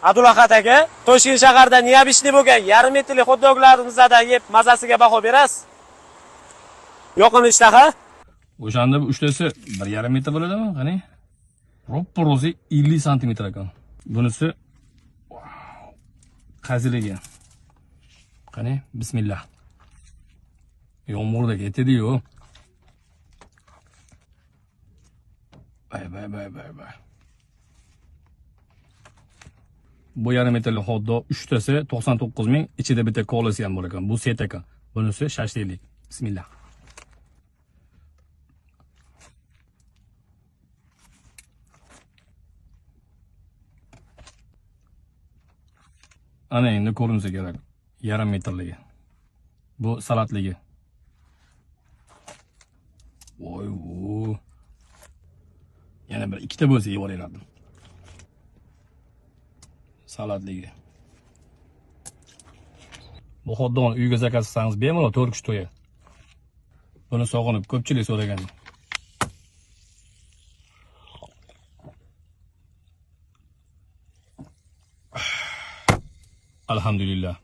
Abdulahat aka, Toshkent shaharida neobishli bo'lgan yarim metrli hot-doglarimizda yeb mazasiga baho berasiz. Yoqimli ishtaha? O'shanda bu uchtasi 1,5 metr bo'ladimi? Qani? Roppa-ro'zi 50 sm ekan. Bunisi qazilagan. Qani, bismillah. Yomg'irda ketdi-yu. Bay. Bu yarim metrli hot-dog uchtasi 99 ming, ichida bitta kolasi ham bor ekan. Bu set ekan. Bunisi shashliklik. Bismillah. Ana endi ko'rinsa kerak. Yarim metrligi. Bu salatligi. Voy. Yana bir ikkita bo'lsa yeb olaverardim. Salatligi. Bu hot-dogni uyga zakaz qilsangiz bemalol 4 kishi to'yadi. Buni sog'inib ko'pchilik so'ragan. Alhamdulillah.